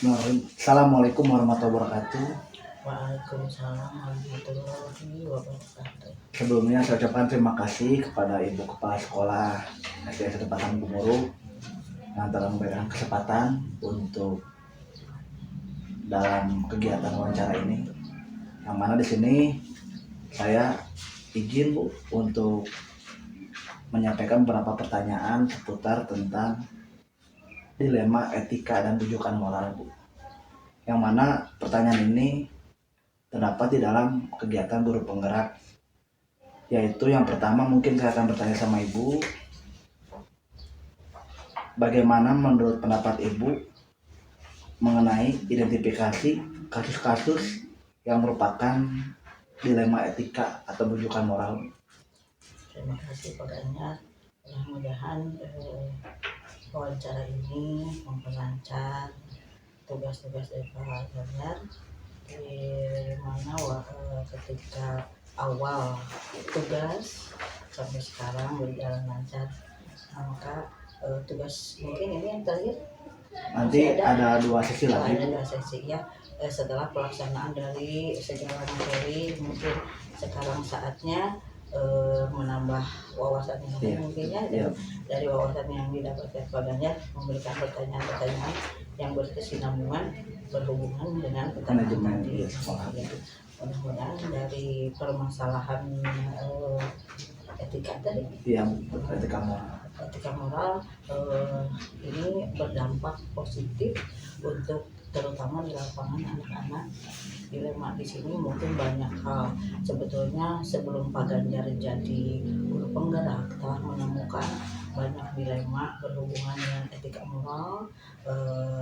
Assalamualaikum warahmatullahi wabarakatuh. Waalaikumsalam warahmatullahi wabarakatuh. Sebelumnya saya ucapkan terima kasih kepada Ibu Kepala Sekolah SD Ketepatan Bumuru yang telah memberikan kesempatan untuk dalam kegiatan wawancara ini. Yang mana di sini saya izin Bu untuk menyampaikan beberapa pertanyaan seputar tentang dilema etika dan rujukan moral Bu. Yang mana pertanyaan ini terdapat di dalam kegiatan guru penggerak, yaitu yang pertama mungkin saya akan bertanya sama Ibu, bagaimana menurut pendapat Ibu mengenai identifikasi kasus-kasus yang merupakan dilema etika atau rujukan moral? Terima kasih Pak. Mudah-mudahan wawancara ini memperlancar tugas-tugas dari Pak Ganjar, di mana ketika awal tugas sampai sekarang berjalan lancar. Maka tugas mungkin ini yang terakhir Nanti ada 2 sesi lagi. Ada 2 sesi ya. Setelah pelaksanaan dari segala materi, mungkin sekarang saatnya menambah wawasan yang mungkinnya dari wawasan yang didapatkan Pak Ganjar, memberikan pertanyaan-pertanyaan yang berkesinambungan berhubungan dengan manajemen sekolah. Mudah-mudahan dari permasalahan etika tadi, etika moral ini berdampak positif untuk terutama di lapangan anak-anak. Dilema di sini mungkin banyak hal. Sebetulnya sebelum Pak Ganjar jadi guru penggerak telah menemukan banyak dilema berhubungan dengan etika moral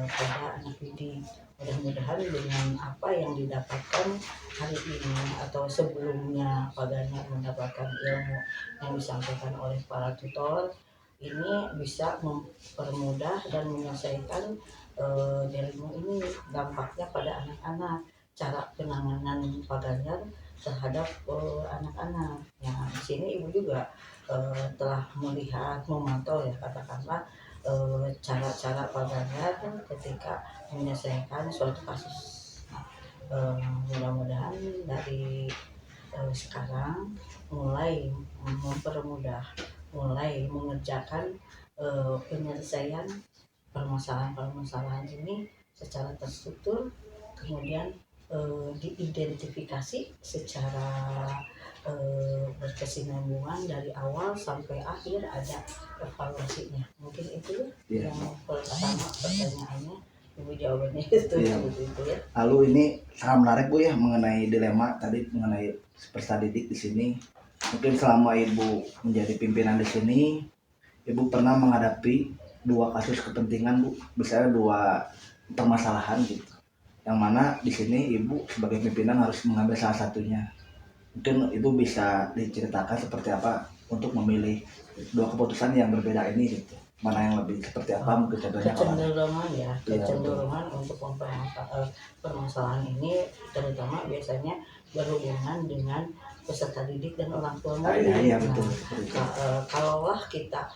pada anak didik. Mudah-mudahan dengan apa yang didapatkan hari ini atau sebelumnya Pak Ganjar mendapatkan ilmu yang disampaikan oleh para tutor, ini bisa mempermudah dan menyelesaikan dilema ini. Dampaknya pada anak-anak, cara penanganan Pak Ganjar terhadap anak-anak. Ya, di sini Ibu juga telah melihat, memantau ya katakanlah cara-cara Pak Ganjar ketika menyelesaikan suatu kasus. Mudah-mudahan dari sekarang mulai mempermudah, mulai mengerjakan penyelesaian permasalahan-permasalahan ini secara terstruktur, kemudian diidentifikasi secara berkesinambungan dari awal sampai akhir, ada evaluasinya. Mungkin itu ya yang pertama pertanyaannya. Ibu jawabannya itu ya. Lalu ini sangat menarik Bu ya mengenai dilema tadi mengenai peserta didik di sini. Mungkin selama Ibu menjadi pimpinan di sini, Ibu pernah menghadapi 2 kasus kepentingan Bu, misalnya 2 permasalahan gitu. Yang mana di sini Ibu sebagai pimpinan harus mengambil salah satunya. Mungkin Ibu bisa diceritakan seperti apa untuk memilih 2 keputusan yang berbeda ini gitu. Mana yang lebih seperti apa mungkin contohnya? Kecenderungan untuk permasalahan ini terutama biasanya berhubungan dengan peserta didik dan orang tua murid. Betul. Kalaulah kita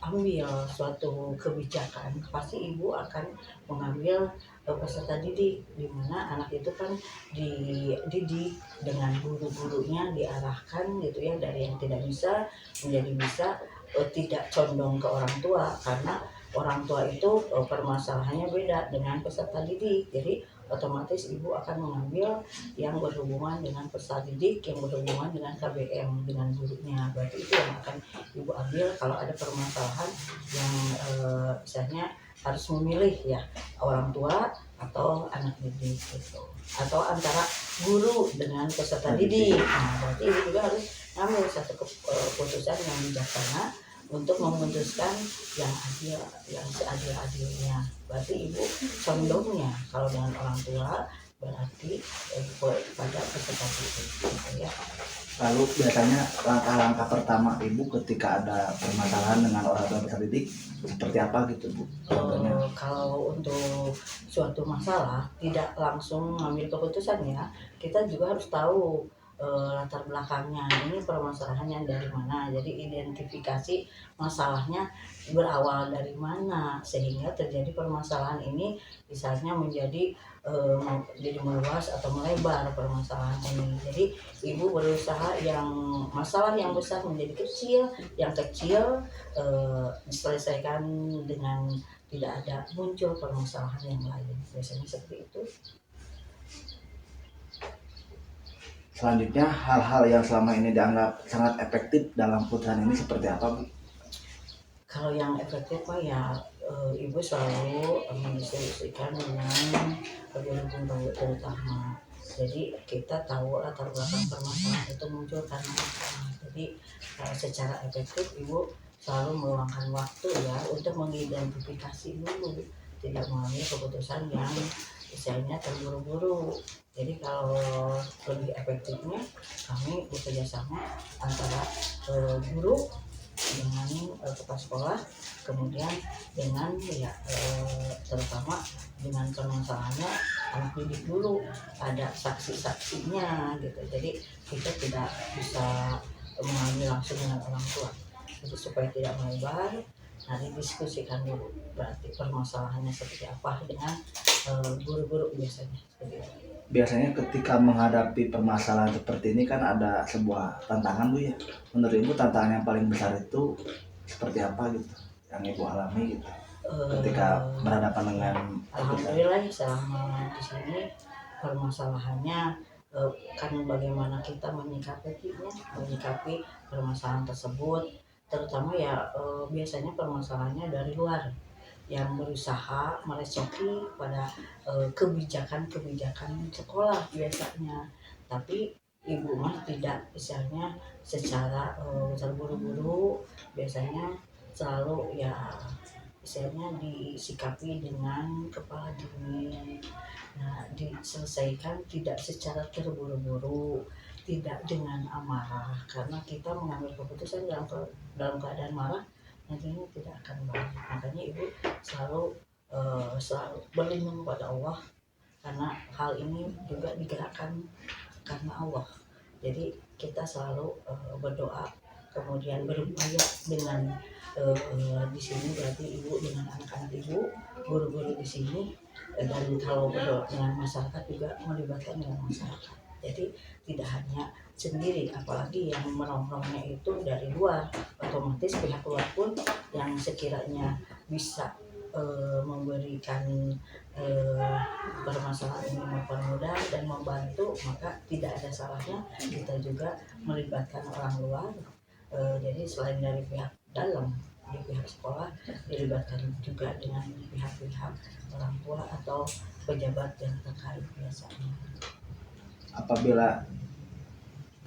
ambil suatu kebijakan, pasti Ibu akan mengambil peserta didik, di mana anak itu kan dididik dengan guru-gurunya, diarahkan gitu ya, dari yang tidak bisa menjadi bisa, tidak condong ke orang tua, karena orang tua itu permasalahannya beda dengan peserta didik. Jadi otomatis Ibu akan mengambil yang berhubungan dengan peserta didik, yang berhubungan dengan KBM, dengan gurunya. Berarti itu yang akan Ibu ambil kalau ada permasalahan yang misalnya harus memilih ya, orang tua atau anak didik gitu, atau antara guru dengan peserta didik. Nah, berarti Ibu juga harus ambil satu keputusan yang bijaksana untuk memutuskan yang adil, yang seadil-adilnya. Berarti Ibu condongnya kalau dengan orang tua berarti pada peserta didik gitu ya. Lalu biasanya langkah-langkah pertama Ibu ketika ada permasalahan dengan orang tua peserta didik seperti apa gitu Bu? Kalau untuk suatu masalah tidak langsung mengambil keputusan ya, kita juga harus tahu latar belakangnya, ini permasalahannya dari mana, jadi identifikasi masalahnya berawal dari mana sehingga terjadi permasalahan ini misalnya menjadi jadi meluas atau melebar permasalahan ini. Jadi ibu berusaha yang masalah yang besar menjadi kecil, yang kecil diselesaikan dengan tidak ada muncul permasalahan yang lain. Biasanya seperti itu. Selanjutnya, hal-hal yang selama ini dianggap sangat efektif dalam putusan ini seperti apa, Bu? Kalau yang efektif mah ya ibu selalu mendiskusikan dengan guru-guru terutama. Jadi kita tahu latar belakang permasalahan itu muncul karena apa. Jadi secara efektif ibu selalu meluangkan waktu ya untuk mengidentifikasi dulu, tidak mengambil keputusan yang misalnya terburu-buru. Jadi kalau lebih efektifnya kami bekerja sama antara guru dengan kepala sekolah, kemudian dengan ya terutama dengan permasalahannya anak didik dulu, ada saksi-saksinya gitu. Jadi kita tidak bisa mengambil langsung dengan orang tua. Jadi supaya tidak melebar, nah didiskusikan dulu berarti permasalahannya seperti apa dengan guru-guru biasanya seperti itu. Biasanya ketika menghadapi permasalahan seperti ini kan ada sebuah tantangan, Bu, ya. Menurut Ibu tantangan yang paling besar itu seperti apa gitu yang Ibu alami gitu ketika berhadapan dengan putusan? Alhamdulillah selama di sini permasalahannya kan bagaimana kita menyikapi permasalahan tersebut, terutama ya biasanya permasalahannya dari luar yang berusaha merecoki pada kebijakan-kebijakan sekolah biasanya, tapi ibu mah tidak, misalnya secara terburu-buru biasanya selalu ya misalnya disikapi dengan kepala dingin. Nah, diselesaikan tidak secara terburu-buru, tidak dengan amarah, karena kita mengambil keputusan dalam keadaan marah nantinya tidak akan baik. Makanya ibu selalu berlindung pada Allah, karena hal ini juga digerakkan karena Allah. Jadi kita selalu berdoa, kemudian berupaya dengan di sini berarti ibu dengan anak-anak ibu, guru-guru di sini, dan kalau berdoa dengan masyarakat juga melibatkan dengan masyarakat. Jadi tidak hanya sendiri, apalagi yang merongrongnya itu dari luar, otomatis pihak luar pun yang sekiranya bisa memberikan permasalahan ini mempermudah dan membantu, maka tidak ada salahnya kita juga melibatkan orang luar. Jadi selain dari pihak dalam, di pihak sekolah dilibatkan juga dengan pihak-pihak orang tua atau pejabat yang terkait biasanya. Apabila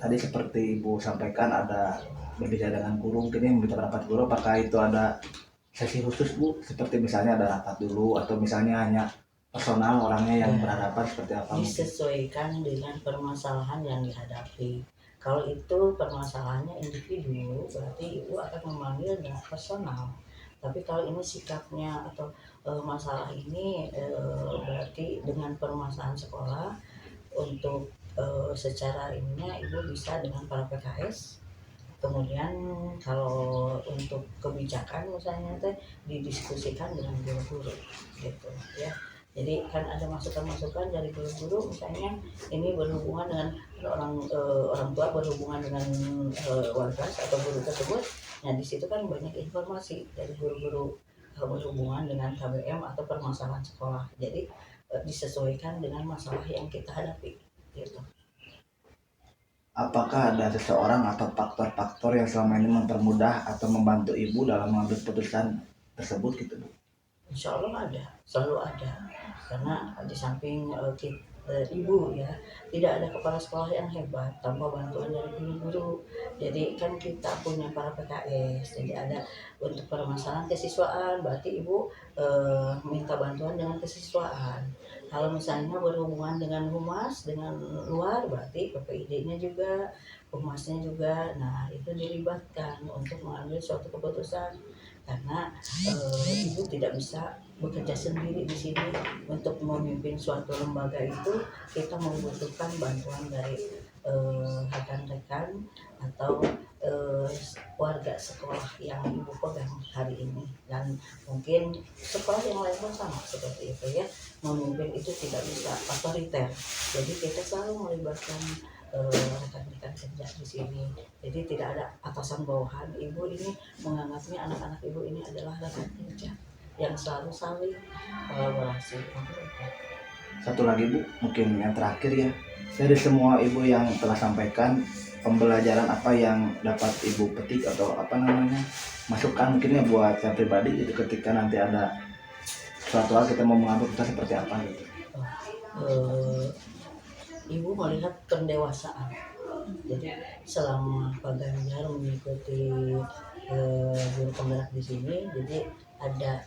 tadi seperti Ibu sampaikan ada berbicara dengan guru, mungkin yang meminta pendapat guru, apakah itu ada sesi khusus, Bu? Seperti misalnya ada rapat dulu atau misalnya hanya personal orangnya yang berhadapan seperti apa? Disesuaikan dengan permasalahan yang dihadapi. Kalau itu permasalahannya individu, berarti ibu akan memanggil dengan personal. Tapi kalau ini sikapnya atau masalah ini berarti dengan permasalahan sekolah, untuk secara ininya ibu bisa dengan para PKS. Kemudian kalau untuk kebijakan misalnya teh didiskusikan dengan guru-guru gitu ya. Jadi kan ada masukan-masukan dari guru-guru, misalnya ini berhubungan dengan orang tua, berhubungan dengan wargas atau guru tersebut. Nah di situ kan banyak informasi dari guru-guru berhubungan dengan KBM atau permasalahan sekolah. Jadi disesuaikan dengan masalah yang kita hadapi gitu. Apakah ada seseorang atau faktor-faktor yang selama ini mempermudah atau membantu Ibu dalam mengambil keputusan tersebut gitu, Bu? Insya Allah ada, selalu ada. Karena di samping ibu ya, tidak ada kepala sekolah yang hebat tanpa bantuan dari guru-guru. Jadi kan kita punya para PKS, jadi ada untuk permasalahan kesiswaan, berarti ibu minta bantuan dengan kesiswaan. Kalau misalnya berhubungan dengan humas, dengan luar, berarti PPID-nya juga, humasnya juga. Nah itu dilibatkan untuk mengambil suatu keputusan, karena ibu tidak bisa bekerja sendiri di sini. Untuk memimpin suatu lembaga itu kita membutuhkan bantuan dari rekan-rekan atau warga sekolah yang ibu pegang hari ini, dan mungkin sekolah yang lain pun sama seperti itu ya. Memimpin itu tidak bisa otoriter, jadi kita selalu melibatkan rekan-rekan kerja di sini. Jadi tidak ada atasan bawahan. Ibu ini menganggapnya anak-anak ibu ini adalah rekan kerja yang selalu saling kolaborasi. Satu lagi Bu, mungkin yang terakhir ya, dari semua ibu yang telah sampaikan, pembelajaran apa yang dapat ibu petik atau apa namanya masukan mungkinnya buat saya pribadi gitu ketika nanti ada suatu hal kita mau mengambil kita seperti apa gitu. Eh, Ibu melihat pendewasaan. Jadi selama Pak Ganjar mengikuti guru penggerak di sini, jadi ada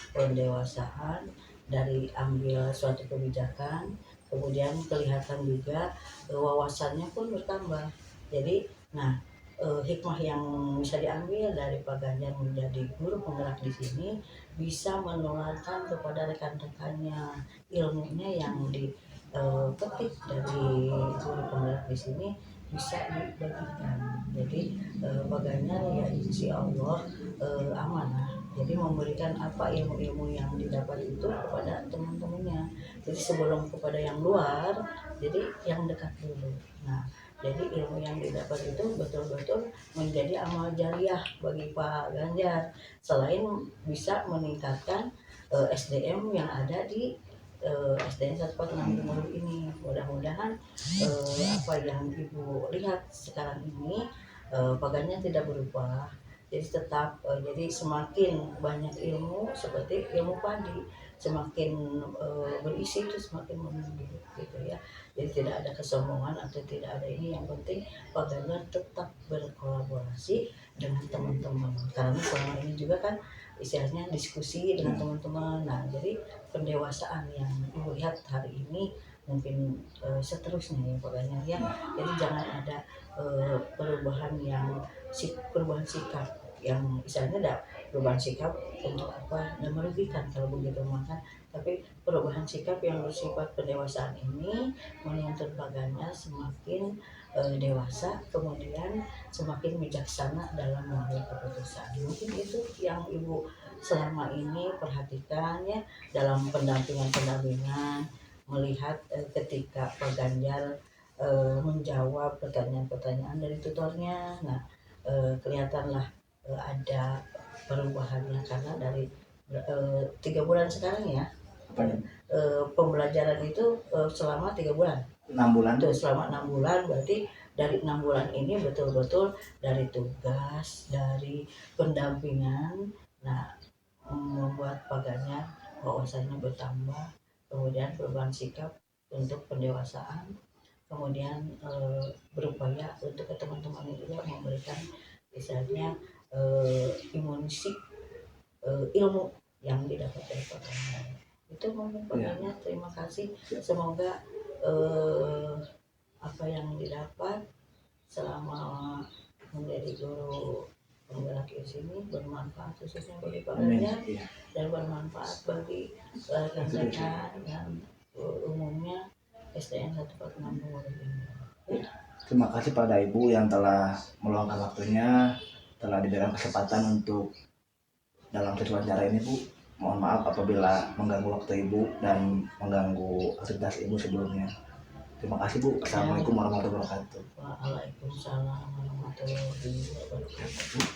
pendewasaan dari ambil suatu kebijakan, kemudian kelihatan juga wawasannya pun bertambah. Jadi, nah hikmah yang bisa diambil dari Pak Ganjar menjadi guru penggerak di sini bisa menularkan kepada rekan-rekannya ilmunya yang dipetik dari guru penggerak di sini bisa dibagikan. Jadi Pak Ganjar ya insya Allah amanah, jadi memberikan apa ilmu-ilmu yang didapat itu kepada teman-temannya. Jadi sebelum kepada yang luar, jadi yang dekat dulu. Nah, jadi ilmu yang didapat itu betul-betul menjadi amal jariah bagi Pak Ganjar. Selain bisa meningkatkan SDM yang ada di SDN 146 ini. Mudah-mudahan apa yang Ibu lihat sekarang ini Pak Ganjar tidak berubah. Jadi tetap jadi semakin banyak ilmu seperti ilmu padi, semakin berisi itu semakin menunduk gitu ya. Jadi tidak ada kesombongan atau tidak ada ini, yang penting Pak Ganjar tetap berkolaborasi dengan teman-teman, karena selama ini juga kan istilahnya diskusi dengan teman-teman. Nah, jadi pendewasaan yang Ibu lihat hari ini mungkin seterusnya ya Pak Ganjar ya. Jadi jangan ada perubahan sikap yang misalnya ada perubahan sikap untuk apa dan merugikan kalau begitu makan, tapi perubahan sikap yang bersifat pendewasaan ini menuntut Pak Ganjar semakin dewasa, kemudian semakin bijaksana dalam mengambil keputusan. Mungkin itu yang Ibu selama ini perhatikan ya dalam pendampingan melihat ketika Pak Ganjar menjawab pertanyaan-pertanyaan dari tutornya. Nah, kelihatanlah ada perubahannya karena dari 3 bulan sekarang ya. Apa Pembelajaran itu selama 3 bulan. 6 bulan Tuh, selama 6 bulan berarti dari 6 bulan ini betul-betul dari tugas, dari pendampingan. Nah, membuat Pak Ganjar wawasannya bertambah, kemudian perubahan sikap untuk pendewasaan, kemudian berupaya untuk ke teman-teman juga memberikan misalnya imunisi ilmu yang didapat dari Pak Ganjar. Itu mungkin Pak Ganjar, terima kasih. Semoga apa yang didapat selama menjadi guru penggerak di sini bermanfaat khususnya bagi Pak Ganjar dan bermanfaat bagi rekan-rekan dan umumnya SDN 146 ini. Terima kasih pada Ibu yang telah meluangkan waktunya, telah diberikan kesempatan untuk dalam sesi wawancara ini Bu. Mohon maaf apabila mengganggu waktu Ibu dan mengganggu aktivitas Ibu sebelumnya. Terima kasih Bu. Assalamualaikum warahmatullahi wabarakatuh. Waalaikumsalam warahmatullahi wabarakatuh.